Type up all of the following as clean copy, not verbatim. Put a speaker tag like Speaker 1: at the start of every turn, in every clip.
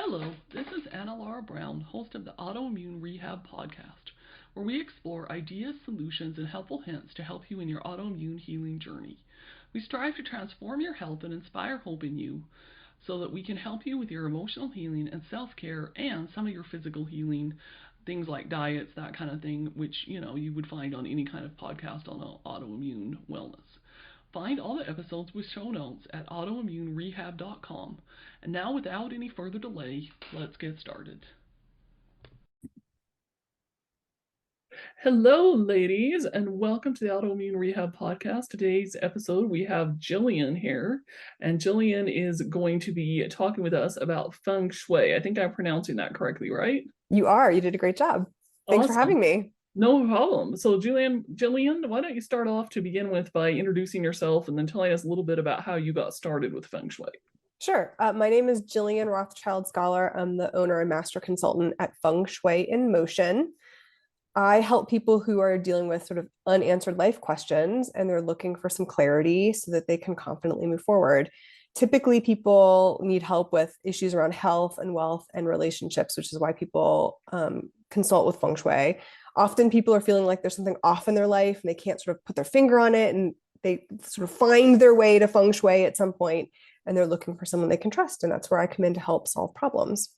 Speaker 1: Hello, this is Anna Laura Brown, host of the Autoimmune Rehab Podcast, where we explore ideas, solutions, and helpful hints to help you in your autoimmune healing journey. We strive to transform your health and inspire hope in you so that we can help you with your emotional healing and self care and some of your physical healing, things like diets, that kind of thing, which you would find on any kind of podcast on autoimmune wellness. Find all the episodes with show notes at autoimmunerehab.com. And now, without any further delay, let's get started. Hello, ladies, and welcome to the Autoimmune Rehab Podcast. Today's episode, we have Jillian here, and Jillian is going to be talking with us about Feng Shui. I think I'm pronouncing that correctly, right?
Speaker 2: You are. You did a great job. Thanks for
Speaker 1: Awesome.
Speaker 2: having me.
Speaker 1: No problem. So, Jillian, why don't you start off to begin with by introducing yourself and then telling us a little bit about how you got started with Feng Shui?
Speaker 2: Sure. My name is Jillian Rothschild-Scholar. I'm the owner and master consultant at Feng Shui in Motion. I help people who are dealing with sort of unanswered life questions and they're looking for some clarity so that they can confidently move forward. Typically, people need help with issues around health and wealth and relationships, which is why people consult with Feng Shui. Often people are feeling like there's something off in their life and they can't sort of put their finger on it, and they sort of find their way to Feng Shui at some point and they're looking for someone they can trust. And that's where I come in to help solve problems.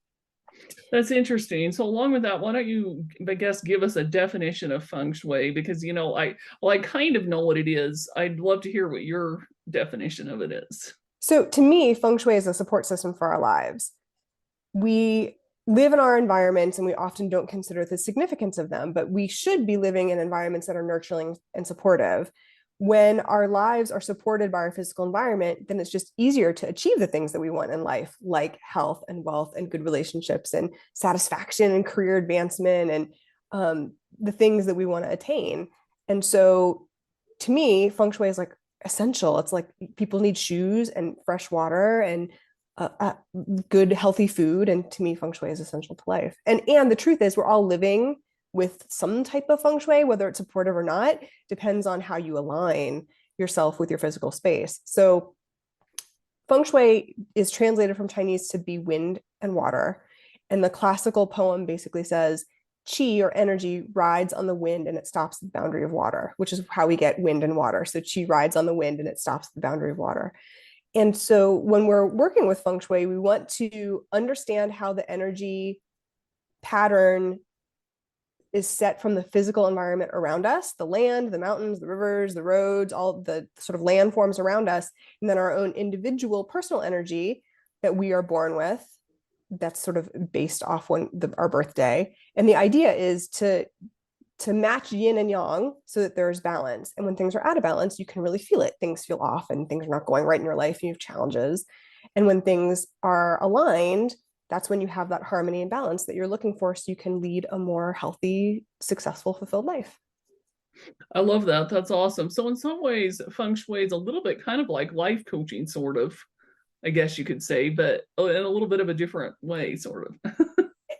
Speaker 1: That's interesting. So along with that, why don't you, I guess, give us a definition of Feng Shui? Because, I kind of know what it is. I'd love to hear what your definition of it is.
Speaker 2: So to me, Feng Shui is a support system for our lives. We live in our environments and we often don't consider the significance of them, but we should be living in environments that are nurturing and supportive. When our lives are supported by our physical environment, then it's just easier to achieve the things that we want in life, like health and wealth and good relationships and satisfaction and career advancement and the things that we want to attain. And so to me, Feng Shui is like essential. It's like people need shoes and fresh water and good healthy food, and to me Feng Shui is essential to life. And the truth is we're all living with some type of Feng Shui, whether it's supportive or not depends on how you align yourself with your physical space. So Feng Shui is translated from Chinese to be wind and water, and the classical poem basically says qi, or energy, rides on the wind and it stops at the boundary of water, which is how we get wind and water. So qi rides on the wind and it stops at the boundary of water. And so when we're working with Feng Shui, we want to understand how the energy pattern is set from the physical environment around us, the land, the mountains, the rivers, the roads, all the sort of landforms around us, and then our own individual personal energy that we are born with. That's sort of based off our birthday. And the idea is to match yin and yang so that there's balance. And when things are out of balance, you can really feel it. Things feel off and things are not going right in your life and you have challenges. And when things are aligned, that's when you have that harmony and balance that you're looking for so you can lead a more healthy, successful, fulfilled life.
Speaker 1: I love that. That's awesome. So in some ways, Feng Shui is a little bit kind of like life coaching, sort of, I guess you could say, but in a little bit of a different way, sort of.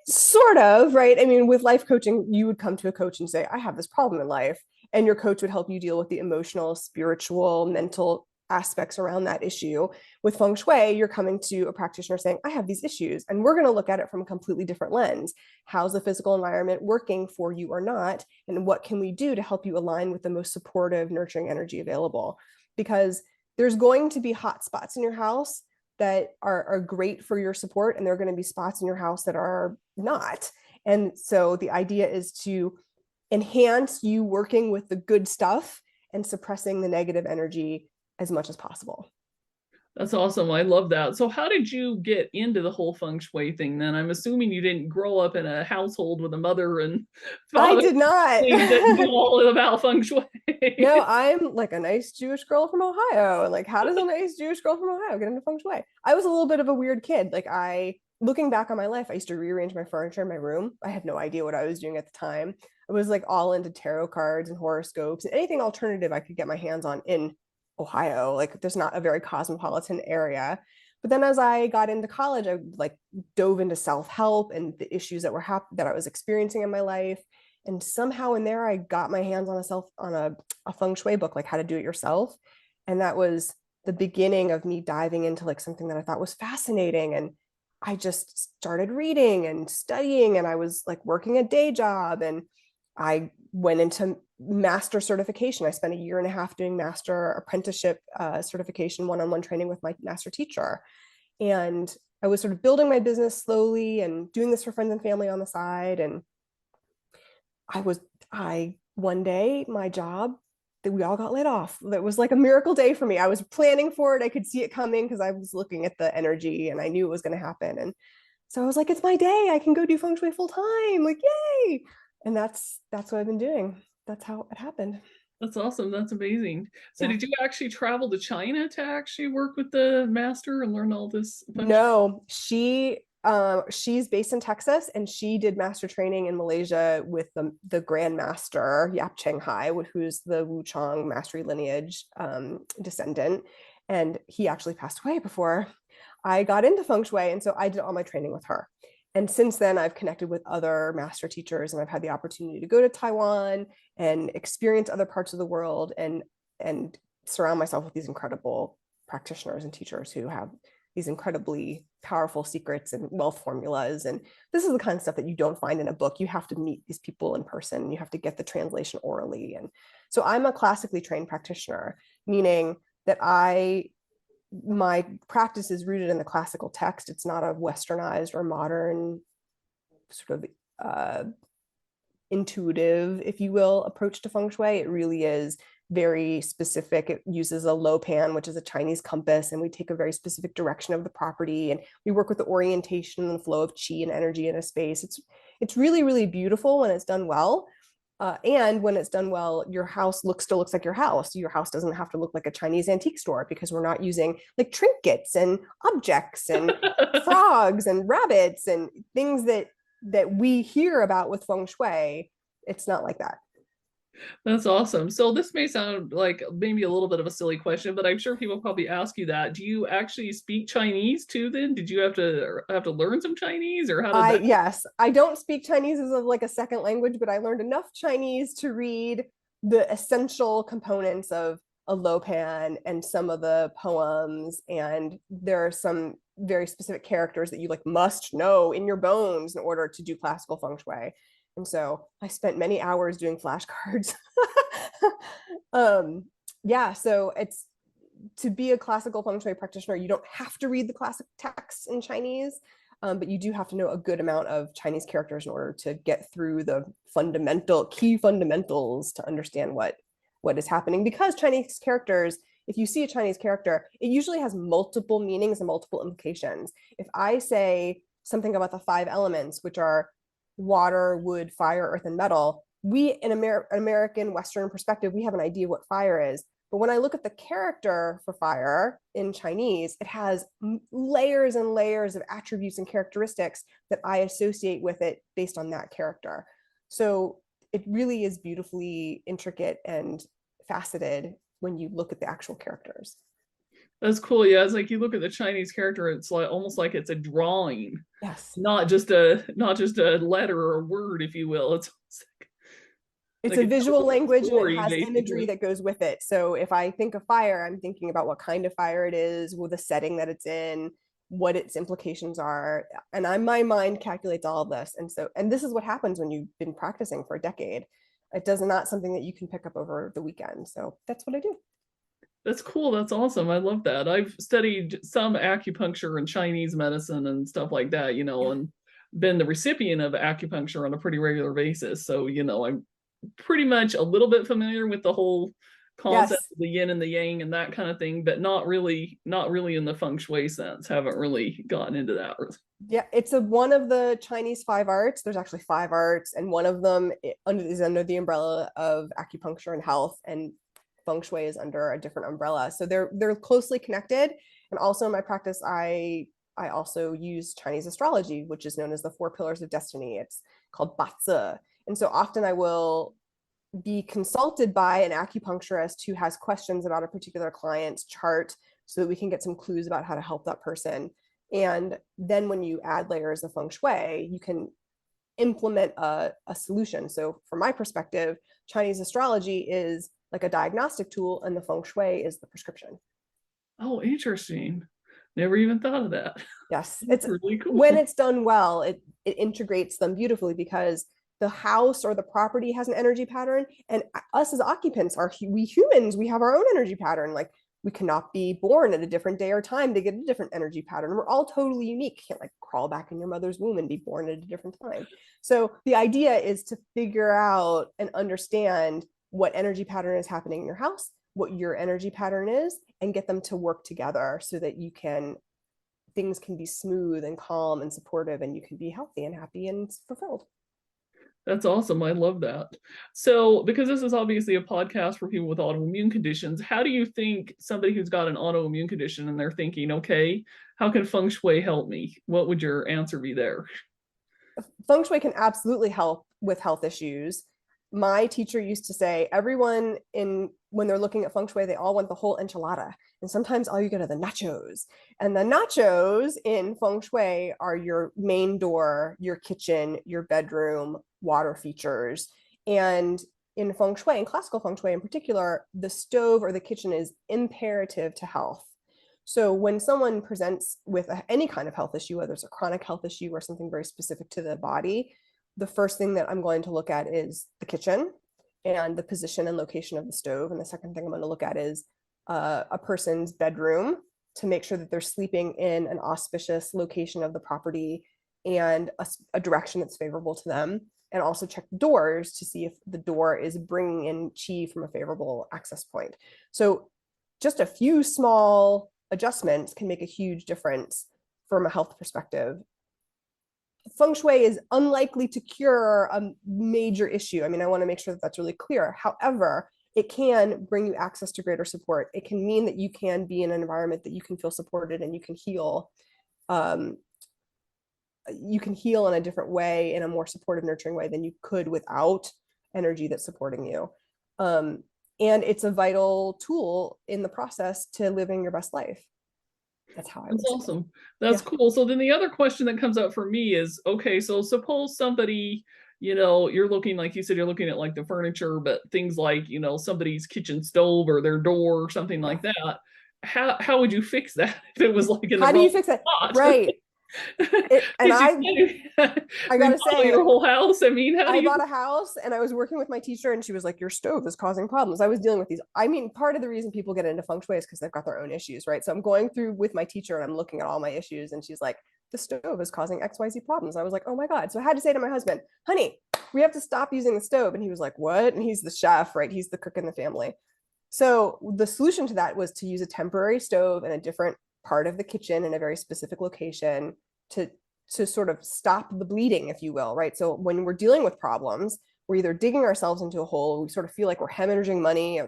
Speaker 2: Sort of, right? I mean, with life coaching, you would come to a coach and say, I have this problem in life. And your coach would help you deal with the emotional, spiritual, mental aspects around that issue. With Feng Shui, you're coming to a practitioner saying, I have these issues. And we're going to look at it from a completely different lens. How's the physical environment working for you or not? And what can we do to help you align with the most supportive, nurturing energy available? Because there's going to be hot spots in your house that are great for your support, and there are going to be spots in your house that are not. And so the idea is to enhance you working with the good stuff and suppressing the negative energy as much as possible.
Speaker 1: That's awesome. I love that. So how did you get into the whole Feng Shui thing then? I'm assuming you didn't grow up in a household with a mother and
Speaker 2: I
Speaker 1: father
Speaker 2: did not.
Speaker 1: that knew all about Feng Shui.
Speaker 2: No, I'm like a nice Jewish girl from Ohio. And like, how does a nice Jewish girl from Ohio get into Feng Shui? I was a little bit of a weird kid. Looking back on my life, I used to rearrange my furniture in my room. I had no idea what I was doing at the time. I was like all into tarot cards and horoscopes and anything alternative I could get my hands on in Ohio. Like, there's not a very cosmopolitan area. But then as I got into college, I like dove into self-help and the issues that I was experiencing in my life. And somehow in there, I got my hands on a feng shui book, like how to do it yourself. And that was the beginning of me diving into like something that I thought was fascinating. And I just started reading and studying, and I was like working a day job, and I went into master certification. I spent a year and a half doing master apprenticeship certification, one-on-one training with my master teacher. And I was sort of building my business slowly and doing this for friends and family on the side. And I one day, my job, that we all got laid off. That was like a miracle day for me. I was planning for it. I could see it coming because I was looking at the energy and I knew it was going to happen. And so I was like, it's my day. I can go do Feng Shui full time. Like, yay. And that's what I've been doing. That's how it happened.
Speaker 1: That's awesome. That's amazing. So
Speaker 2: Yeah.
Speaker 1: did you actually travel to China to actually work with the master and learn all this feng shui?
Speaker 2: No, she's based in Texas, and she did master training in Malaysia with the Grand Master Yap Cheng Hai, who's the Wu Chang mastery lineage descendant. And he actually passed away before I got into feng shui. And so I did all my training with her. And since then, I've connected with other master teachers, and I've had the opportunity to go to Taiwan and experience other parts of the world, and surround myself with these incredible practitioners and teachers who have these incredibly powerful secrets and wealth formulas. And this is the kind of stuff that you don't find in a book. You have to meet these people in person. You have to get the translation orally. And so I'm a classically trained practitioner, meaning that my practice is rooted in the classical text. It's not a westernized or modern sort of intuitive, if you will, approach to feng shui. It really is very specific. It uses a lo pan, which is a Chinese compass, and we take a very specific direction of the property, and we work with the orientation and the flow of qi and energy in a space. It's really, really beautiful when it's done well. And when it's done well, your house still looks like your house. Your house doesn't have to look like a Chinese antique store, because we're not using like trinkets and objects and frogs and rabbits and things that we hear about with feng shui. It's not like that.
Speaker 1: That's awesome. So this may sound like maybe a little bit of a silly question, but I'm sure people probably ask you that. Do you actually speak Chinese too then? Did you have to learn some Chinese, or how did that?
Speaker 2: Yes, I don't speak Chinese as like a second language, but I learned enough Chinese to read the essential components of a Lopan and some of the poems. And there are some very specific characters that you like must know in your bones in order to do classical feng shui. And so I spent many hours doing flashcards. Yeah, so it's to be a classical feng shui practitioner, you don't have to read the classic texts in Chinese, but you do have to know a good amount of Chinese characters in order to get through the key fundamentals to understand what is happening. Because Chinese characters, if you see a Chinese character, it usually has multiple meanings and multiple implications. If I say something about the five elements, which are water, wood, fire, earth, and metal, we in American Western perspective, we have an idea what fire is. But when I look at the character for fire in Chinese, it has layers and layers of attributes and characteristics that I associate with it based on that character. So it really is beautifully intricate and faceted when you look at the actual characters.
Speaker 1: That's cool. Yeah, it's like you look at the Chinese character, it's like almost like it's a drawing,
Speaker 2: Yes.
Speaker 1: not just a letter or a word, if you will. It's
Speaker 2: It's
Speaker 1: like
Speaker 2: a
Speaker 1: it tells
Speaker 2: visual
Speaker 1: a whole
Speaker 2: language, and it
Speaker 1: story
Speaker 2: has imagery
Speaker 1: basically.
Speaker 2: that goes with it. So if I think of fire, I'm thinking about what kind of fire it is, with the setting that it's in, what its implications are. And my mind calculates all of this. And this is what happens when you've been practicing for a decade. It does not something that you can pick up over the weekend. So that's what I do.
Speaker 1: That's cool. That's awesome. I love that. I've studied some acupuncture and Chinese medicine and stuff like that,
Speaker 2: Yeah.
Speaker 1: and been the recipient of acupuncture on a pretty regular basis. So, I'm pretty much a little bit familiar with the whole concept
Speaker 2: Yes.
Speaker 1: of the yin and the yang and that kind of thing, but not really in the feng shui sense. Haven't really gotten into that.
Speaker 2: Yeah, it's one of the Chinese five arts. There's actually five arts, and one of them is under the umbrella of acupuncture and health, and feng shui is under a different umbrella. So they're closely connected. And also in my practice, I also use Chinese astrology, which is known as the four pillars of destiny. It's called Bazi. And so often I will be consulted by an acupuncturist who has questions about a particular client's chart, so that we can get some clues about how to help that person. And then when you add layers of feng shui, you can implement a solution. So from my perspective, Chinese astrology is like a diagnostic tool, and the feng shui is the prescription.
Speaker 1: Oh, interesting. Never even thought of that.
Speaker 2: Yes,
Speaker 1: That's
Speaker 2: it's
Speaker 1: really
Speaker 2: when
Speaker 1: cool.
Speaker 2: it's done well, it integrates them beautifully because the house or the property has an energy pattern, and us as occupants are we humans, we have our own energy pattern. Like we cannot be born at a different day or time to get a different energy pattern. We're all totally unique. You can't like crawl back in your mother's womb and be born at a different time. So the idea is to figure out and understand what energy pattern is happening in your house, what your energy pattern is, and get them to work together so that you can things can be smooth and calm and supportive and you can be healthy and happy and fulfilled.
Speaker 1: That's awesome. I love that. So, because this is obviously a podcast for people with autoimmune conditions, how do you think somebody who's got an autoimmune condition and they're thinking, okay, how can Feng Shui help me? What would your answer be there?
Speaker 2: Feng Shui can absolutely help with health issues. My teacher used to say everyone in when they're looking at Feng Shui, they all want the whole enchilada. And sometimes all you get are the nachos. And the nachos in Feng Shui are your main door, your kitchen, your bedroom, water features. And in Feng Shui, in classical Feng Shui in particular, the stove or the kitchen is imperative to health. So when someone presents with any kind of health issue, whether it's a chronic health issue or something very specific to the body, the first thing that I'm going to look at is the kitchen and the position and location of the stove. And the second thing I'm going to look at is a person's bedroom to make sure that they're sleeping in an auspicious location of the property and a direction that's favorable to them. And also check doors to see if the door is bringing in chi from a favorable access point. So just a few small adjustments can make a huge difference from a health perspective. Feng Shui is unlikely to cure a major issue. I mean, I want to make sure that that's really clear. However, it can bring you access to greater support. It can mean that you can be in an environment that you can feel supported and you can heal. You can heal in a different way, in a more supportive, nurturing way than you could without energy that's supporting you. And it's a vital tool in the process to living your best life. That's how I
Speaker 1: That's
Speaker 2: would say it.
Speaker 1: awesome. That's
Speaker 2: Yeah.
Speaker 1: cool. So then the other question that comes up for me is, okay, so suppose somebody, you're looking, like you said, you're looking at like the furniture, but things like, somebody's kitchen stove or their door or something
Speaker 2: Yeah.
Speaker 1: like that. How would you fix that if it was like in the
Speaker 2: How do you
Speaker 1: wrong
Speaker 2: fix it?
Speaker 1: spot?
Speaker 2: Right. And
Speaker 1: Because you
Speaker 2: I gotta
Speaker 1: remodel
Speaker 2: say,
Speaker 1: your whole house. I mean, how do
Speaker 2: I
Speaker 1: you?
Speaker 2: bought a house and I was working with my teacher and she was like, your stove is causing problems. I was dealing with these. I mean, part of the reason people get into feng shui is because they've got their own issues, right? So I'm going through with my teacher and I'm looking at all my issues and she's like, the stove is causing XYZ problems. I was like, oh my God. So I had to say to my husband, honey, we have to stop using the stove. And he was like, what? And he's the chef, right? He's the cook in the family. So the solution to that was to use a temporary stove in a different part of the kitchen in a very specific location to sort of stop the bleeding, if you will, right? So when we're dealing with problems, we're either digging ourselves into a hole, we sort of feel like we're hemorrhaging money,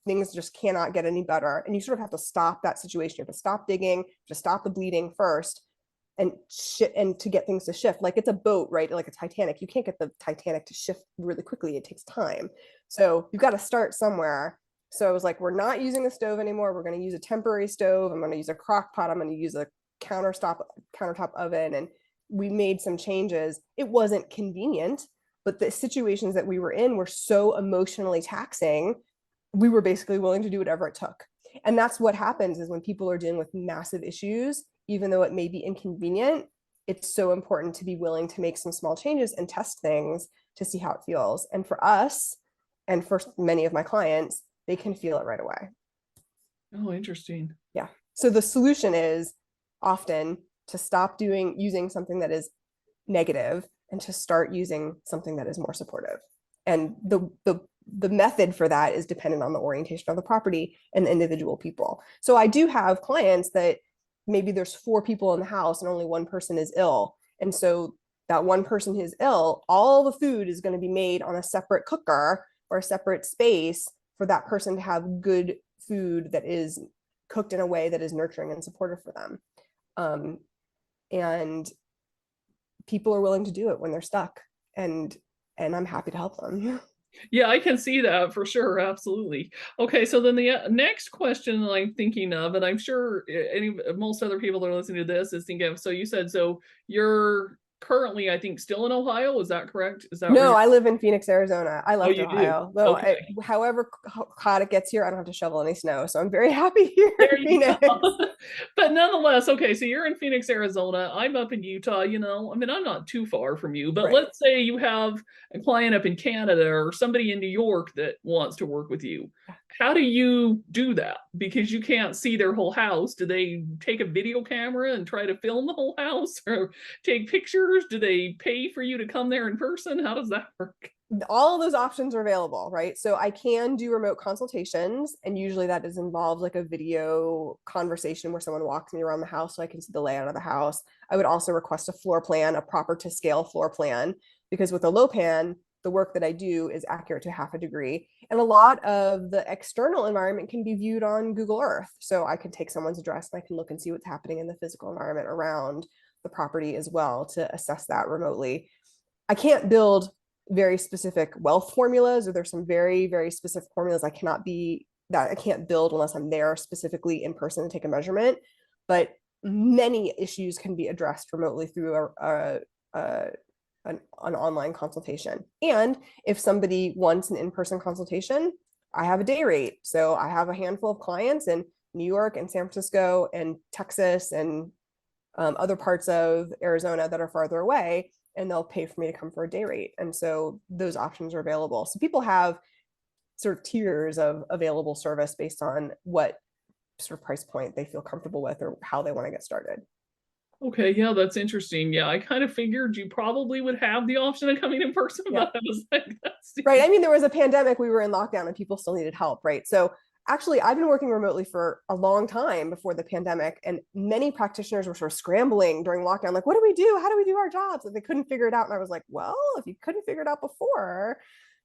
Speaker 2: things just cannot get any better. And you sort of have to stop that situation. You have to stop digging, to stop the bleeding first and to get things to shift. Like it's a boat, right? Like a Titanic. You can't get the Titanic to shift really quickly. It takes time. So you've got to start somewhere. So I was like, we're not using a stove anymore. We're going to use a temporary stove. I'm going to use a crock pot. I'm going to use a countertop oven. And we made some changes. It wasn't convenient, but the situations that we were in were so emotionally taxing. We were basically willing to do whatever it took. And that's what happens is when people are dealing with massive issues, even though it may be inconvenient, it's so important to be willing to make some small changes and test things to see how it feels. And for us, and for many of my clients, they can feel it right away.
Speaker 1: Oh, interesting.
Speaker 2: Yeah. So the solution is often to stop using something that is negative and to start using something that is more supportive. And the method for that is dependent on the orientation of the property and the individual people. So I do have clients that maybe there's 4 people in the house and only one person is ill. And so that one person who's ill, all the food is going to be made on a separate cooker or a separate space for that person to have good food that is cooked in a way that is nurturing and supportive for them. And people are willing to do it when they're stuck, and I'm happy to help them.
Speaker 1: Yeah, I can see that for sure. Absolutely. Okay, so then the next question that I'm thinking of, and I'm sure most other people that are listening to this is thinking of, so you said, so you're currently, I think, still in Ohio. Is that correct? Is that where
Speaker 2: No,
Speaker 1: you're?
Speaker 2: I live in Phoenix, Arizona. I
Speaker 1: Oh,
Speaker 2: left
Speaker 1: you do.
Speaker 2: Ohio. Though
Speaker 1: Okay.
Speaker 2: however hot it gets here, I don't have to shovel any snow. So I'm very happy here
Speaker 1: There
Speaker 2: in
Speaker 1: you go.
Speaker 2: Phoenix.
Speaker 1: But nonetheless, okay, so you're in Phoenix, Arizona. I'm up in Utah, you know. I mean, I'm not too far from you, but
Speaker 2: Right.
Speaker 1: let's say you have a client up in Canada or somebody in New York that wants to work with you. How do you do that? Because you can't see their whole house. Do they take a video camera and try to film the whole house or take pictures? Do they pay for you to come there in person? How does that work?
Speaker 2: All of those options are available, right? So I can do remote consultations, and usually that is involved like a video conversation where someone walks me around the house so I can see the layout of the house. I would also request a floor plan, a proper to scale floor plan, because with a low pan, the work that I do is accurate to half a degree. And a lot of the external environment can be viewed on Google Earth. So I can take someone's address and I can look and see what's happening in the physical environment around the property as well to assess that remotely. I can't build very specific wealth formulas, or there's some very, very specific formulas I can't build unless I'm there specifically in person to take a measurement. But many issues can be addressed remotely through an online consultation. And if somebody wants an in-person consultation, I have a day rate. So I have a handful of clients in New York and San Francisco and Texas and other parts of Arizona that are farther away, and they'll pay for me to come for a day rate. And so those options are available. So people have sort of tiers of available service based on what sort of price point they feel comfortable with or how they want to get started.
Speaker 1: Okay, yeah, that's interesting. Yeah, I kind of figured you probably would have the option of coming in person,
Speaker 2: Yeah.
Speaker 1: but I was like, that's
Speaker 2: Right. I mean, there was a pandemic, we were in lockdown and people still needed help, right? So actually, I've been working remotely for a long time before the pandemic, and many practitioners were sort of scrambling during lockdown, like, what do we do? How do we do our jobs? Like, they couldn't figure it out. And I was like, well, if you couldn't figure it out before,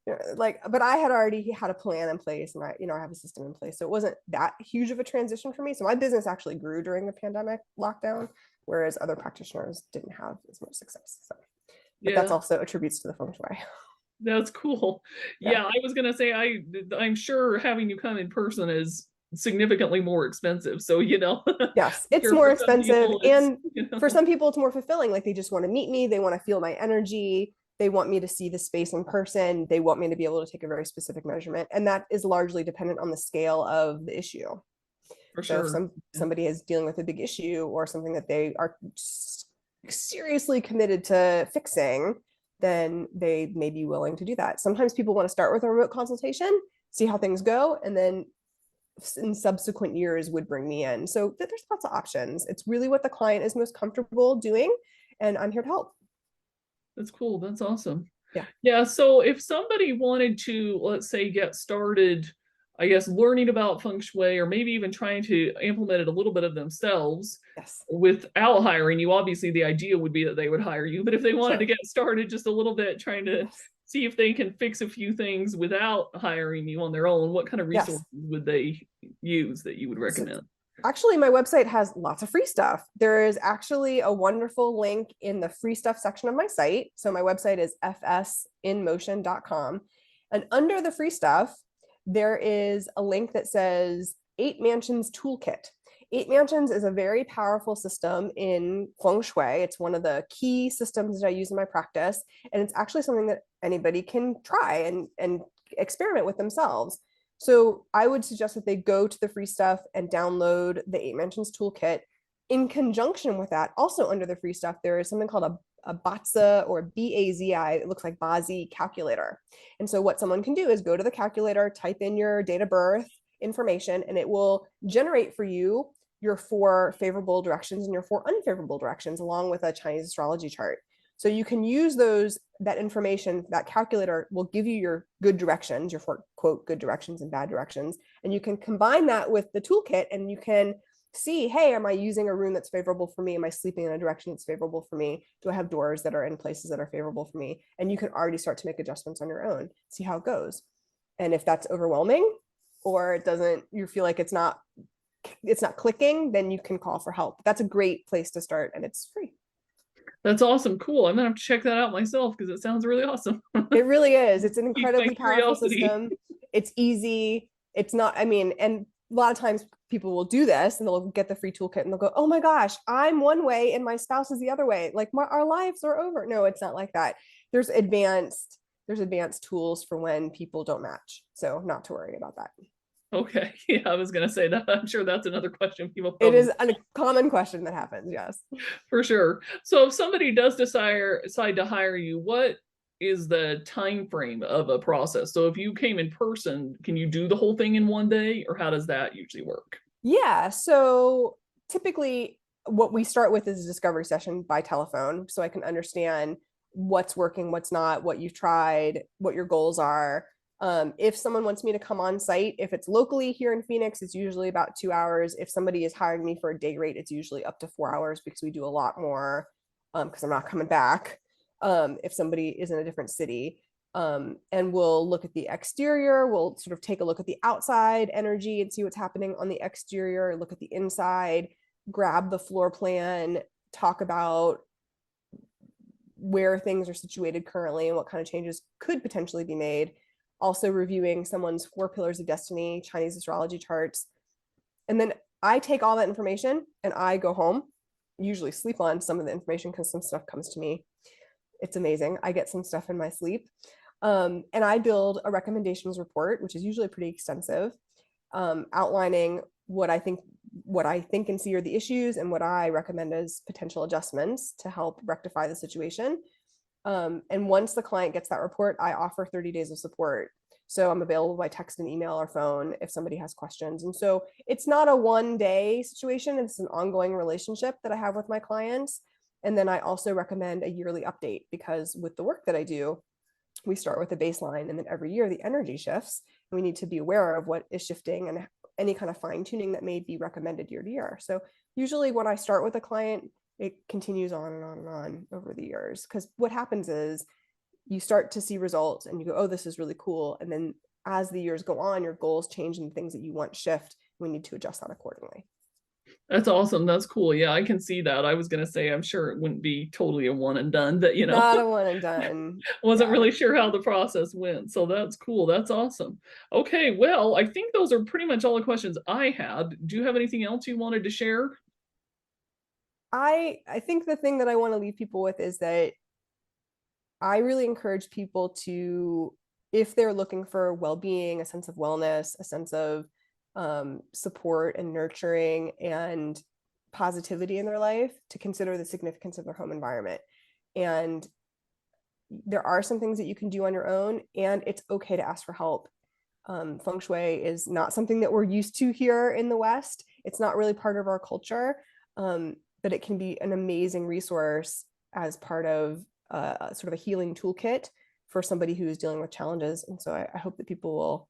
Speaker 2: you know, like, but I had already had a plan in place, and I have a system in place. So it wasn't that huge of a transition for me. So my business actually grew during the pandemic lockdown, whereas other practitioners didn't have as much success. So, but that's
Speaker 1: yeah,
Speaker 2: also attributes to the feng shui.
Speaker 1: that's cool.
Speaker 2: Yeah.
Speaker 1: Yeah, I was gonna say I'm sure having you come in person is significantly more expensive. So, you know,
Speaker 2: Yes, it's
Speaker 1: sure
Speaker 2: more
Speaker 1: for some
Speaker 2: expensive.
Speaker 1: people it's,
Speaker 2: And
Speaker 1: you
Speaker 2: for
Speaker 1: know,
Speaker 2: some people, it's more fulfilling. Like they just want to meet me, they want to feel my energy, they want me to see the space in person, they want me to be able to take a very specific measurement. And that is largely dependent on the scale of the issue.
Speaker 1: for
Speaker 2: So if
Speaker 1: sure.
Speaker 2: somebody is dealing with a big issue or something that they are seriously committed to fixing, then they may be willing to do that. Sometimes people want to start with a remote consultation, see how things go, and then in subsequent years would bring me in. So there's lots of options. It's really what the client is most comfortable doing, and I'm here to help.
Speaker 1: That's cool. That's awesome.
Speaker 2: Yeah.
Speaker 1: Yeah, so if somebody wanted to, let's say, get started, I guess, learning about feng shui or maybe even trying to implement it a little bit of themselves
Speaker 2: Yes.
Speaker 1: without hiring you, obviously the idea would be that they would hire you, but if they wanted to
Speaker 2: Sure.
Speaker 1: get started just a little bit, trying to
Speaker 2: Yes.
Speaker 1: see if they can fix a few things without hiring you on their own, what kind of
Speaker 2: Yes.
Speaker 1: resources would they use that you would
Speaker 2: So
Speaker 1: recommend?
Speaker 2: actually, my website has lots of free stuff. There is actually a wonderful link in the free stuff section of my site. So my website is fsinmotion.com. And under the free stuff, there is a link that says Eight Mansions Toolkit. Eight Mansions is a very powerful system in Feng Shui. It's one of the key systems that I use in my practice. And it's actually something that anybody can try and experiment with themselves. So I would suggest that they go to the free stuff and download the Eight Mansions Toolkit. In conjunction with that, also under the free stuff, there is something called a BAZI or BAZI. It looks like BAZI calculator. And so what someone can do is go to the calculator, type in your date of birth information, and it will generate for you your 4 favorable directions and your 4 unfavorable directions, along with a Chinese astrology chart. So you can use that information, that calculator will give you your good directions, your 4 quote good directions and bad directions. And you can combine that with the toolkit and you can see, hey, am I using a room that's favorable for me? Am I sleeping in a direction that's favorable for me? Do I have doors that are in places that are favorable for me? And you can already start to make adjustments on your own, see how it goes. And if that's overwhelming or it doesn't, you feel like it's not clicking, then you can call for help. That's a great place to start and it's free.
Speaker 1: That's awesome. Cool. I'm gonna have to check that out myself because it sounds really awesome.
Speaker 2: It really is. It's an
Speaker 1: Piqued my
Speaker 2: incredibly powerful
Speaker 1: curiosity.
Speaker 2: system. It's easy. It's not, I mean, and a lot of times people will do this and they'll get the free toolkit and they'll go, oh my gosh, I'm one way and my spouse is the other way. Like our lives are over. No, it's not like that. There's advanced tools for when people don't match. So not to worry about that.
Speaker 1: Okay. Yeah, I was going to say that. I'm sure that's another question people
Speaker 2: It
Speaker 1: probably.
Speaker 2: is a common question that happens. Yes.
Speaker 1: For sure. So if somebody does decide to hire you, what is the time frame of a process? So if you came in person, can you do the whole thing in one day, or how does that usually work?
Speaker 2: Yeah. So typically, what we start with is a discovery session by telephone. So I can understand what's working, what's not, what you've tried, what your goals are. If someone wants me to come on site, if it's locally here in Phoenix, it's usually about 2 hours. If somebody is hiring me for a day rate, it's usually up to 4 hours because we do a lot more because I'm not coming back if somebody is in a different city. And we'll look at the exterior. We'll sort of take a look at the outside energy and see what's happening on the exterior, look at the inside, grab the floor plan, talk about where things are situated currently and what kind of changes could potentially be made. Also reviewing someone's 4 pillars of destiny, Chinese astrology charts. And then I take all that information and I go home, usually sleep on some of the information because some stuff comes to me. It's amazing. I get some stuff in my sleep. And I build a recommendations report, which is usually pretty extensive, outlining what I think and see are the issues and what I recommend as potential adjustments to help rectify the situation. And once the client gets that report, I offer 30 days of support. So I'm available by text and email or phone if somebody has questions. And so it's not a one-day situation. It's an ongoing relationship that I have with my clients. And then I also recommend a yearly update because with the work that I do, we start with a baseline and then every year the energy shifts. And we need to be aware of what is shifting and any kind of fine tuning that may be recommended year to year. So usually when I start with a client, it continues on and on and on over the years. Because what happens is you start to see results and you go, oh, this is really cool. And then as the years go on, your goals change and things that you want shift. We need to adjust that accordingly.
Speaker 1: That's awesome. That's cool. Yeah, I can see that. I was going to say, I'm sure it wouldn't be totally a one and done, but
Speaker 2: Not a one and done.
Speaker 1: wasn't
Speaker 2: Yeah.
Speaker 1: really sure how the process went. So that's cool. That's awesome. Okay, well, I think those are pretty much all the questions I had. Do you have anything else you wanted to share?
Speaker 2: I think the thing that I want to leave people with is that I really encourage people to, if they're looking for well-being, a sense of wellness, a sense of support and nurturing and positivity in their life, to consider the significance of their home environment. And there are some things that you can do on your own, and it's okay to ask for help. Feng Shui is not something that we're used to here in the West. It's not really part of our culture, but it can be an amazing resource as part of sort of a healing toolkit for somebody who is dealing with challenges. And so I hope that people will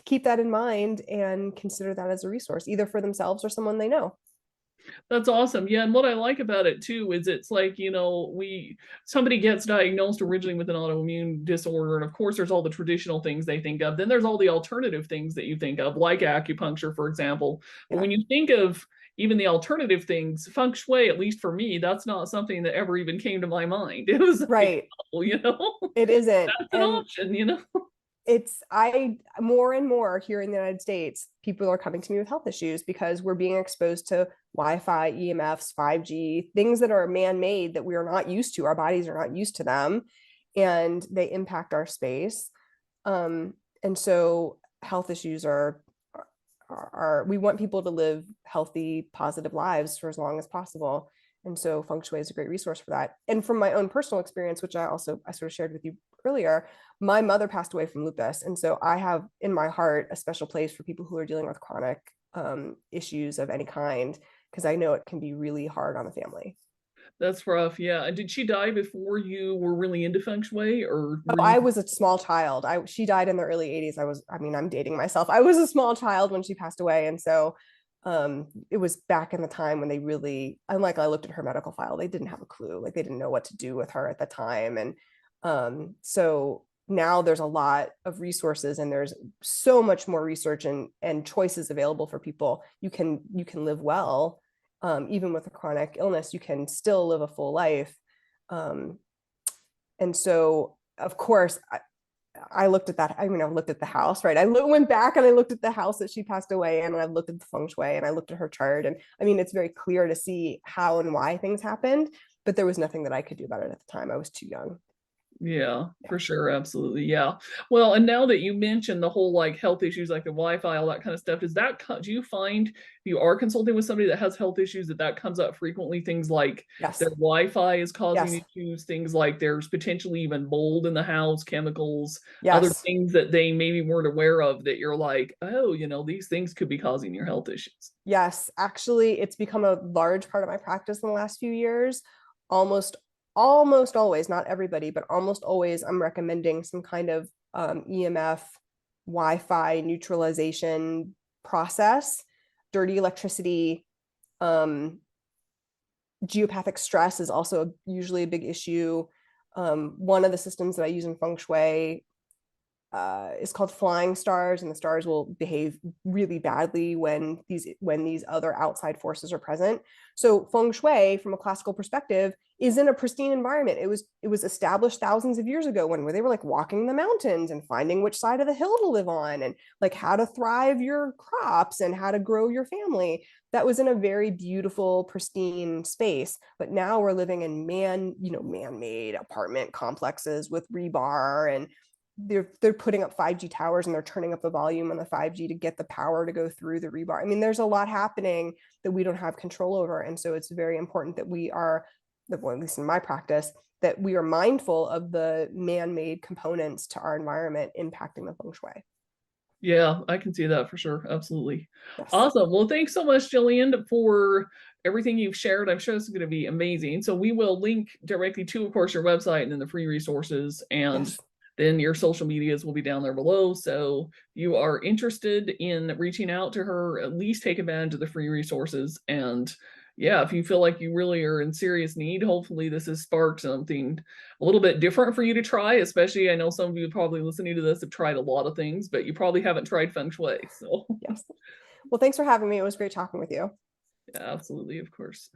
Speaker 2: keep that in mind and consider that as a resource, either for themselves or someone they know.
Speaker 1: That's awesome. Yeah, and what I like about it too is it's like, somebody gets diagnosed originally with an autoimmune disorder, and of course there's all the traditional things they think of. Then there's all the alternative things that you think of, like acupuncture, for example. But when you think of even the alternative things, feng shui, at least for me, that's not something that ever even came to my mind. It was like,
Speaker 2: Right. It isn't.
Speaker 1: That's an option.
Speaker 2: I more and more here in the United States, people are coming to me with health issues because we're being exposed to Wi-Fi, EMFs, 5G, things that are man-made that we are not used to. Our bodies are not used to them, and they impact our space. And so health issues are we want people to live healthy, positive lives for as long as possible. And so feng shui is a great resource for that. And from my own personal experience, which I sort of shared with you earlier, my mother passed away from lupus. And so I have in my heart a special place for people who are dealing with chronic issues of any kind, because I know it can be really hard on a family.
Speaker 1: That's rough. Yeah. Did she die before you were really into feng shui, or
Speaker 2: I was a small child. She died in the early 80s. I'm dating myself. I was a small child when she passed away. And so it was back in the time when they really, unlike I looked at her medical file, they didn't have a clue. Like they didn't know what to do with her at the time. And so now there's a lot of resources and there's so much more research and choices available for people. You can live well. Even with a chronic illness, you can still live a full life. And so, of course, I looked at that. I mean, I looked at the house, right? Went back and I looked at the house that she passed away in, and I looked at the feng shui and I looked at her chart. And I mean, it's very clear to see how and why things happened, but there was nothing that I could do about it at the time. I was too young.
Speaker 1: Yeah,
Speaker 2: Yeah.
Speaker 1: for sure. Absolutely. Yeah. Well, and now that you mentioned the whole like health issues, like the Wi-Fi, all that kind of stuff, do you find if you are consulting with somebody that has health issues that comes up frequently? Things like
Speaker 2: Yes.
Speaker 1: their Wi-Fi is causing
Speaker 2: Yes.
Speaker 1: issues, things like there's potentially even mold in the house, chemicals, other
Speaker 2: Yes.
Speaker 1: things that they maybe weren't aware of that you're like, oh, these things could be causing your health issues.
Speaker 2: Yes, actually, it's become a large part of my practice in the last few years. Almost, almost always, not everybody, but almost always, I'm recommending some kind of EMF, Wi-Fi neutralization process. Dirty electricity, geopathic stress is also usually a big issue. One of the systems that I use in feng shui is called flying stars, and the stars will behave really badly when these other outside forces are present. So feng shui, from a classical perspective, is in a pristine environment. It was established thousands of years ago when they were like walking the mountains and finding which side of the hill to live on, and like how to thrive your crops and how to grow your family. That was in a very beautiful, pristine space. But now we're living in man-made apartment complexes with rebar, and they're putting up 5G towers and they're turning up the volume on the 5G to get the power to go through the rebar. I mean, there's a lot happening that we don't have control over. And so it's very important that we are, well, at least in my practice, that we are mindful of the man-made components to our environment impacting the feng shui.
Speaker 1: Yeah, I can see that for sure. Absolutely.
Speaker 2: Yes.
Speaker 1: Awesome. Well, thanks so much, Jillian, for everything you've shared. I'm sure this is going to be amazing. So we will link directly to, of course, your website and then the free resources, and
Speaker 2: Yes.
Speaker 1: then your social medias will be down there below. So if you are interested in reaching out to her, at least take advantage of the free resources. And yeah, if you feel like you really are in serious need, hopefully this has sparked something a little bit different for you to try. Especially, I know some of you probably listening to this have tried a lot of things, but you probably haven't tried feng shui. So
Speaker 2: Yes. Well, thanks for having me. It was great talking with you.
Speaker 1: yeah, absolutely, of course.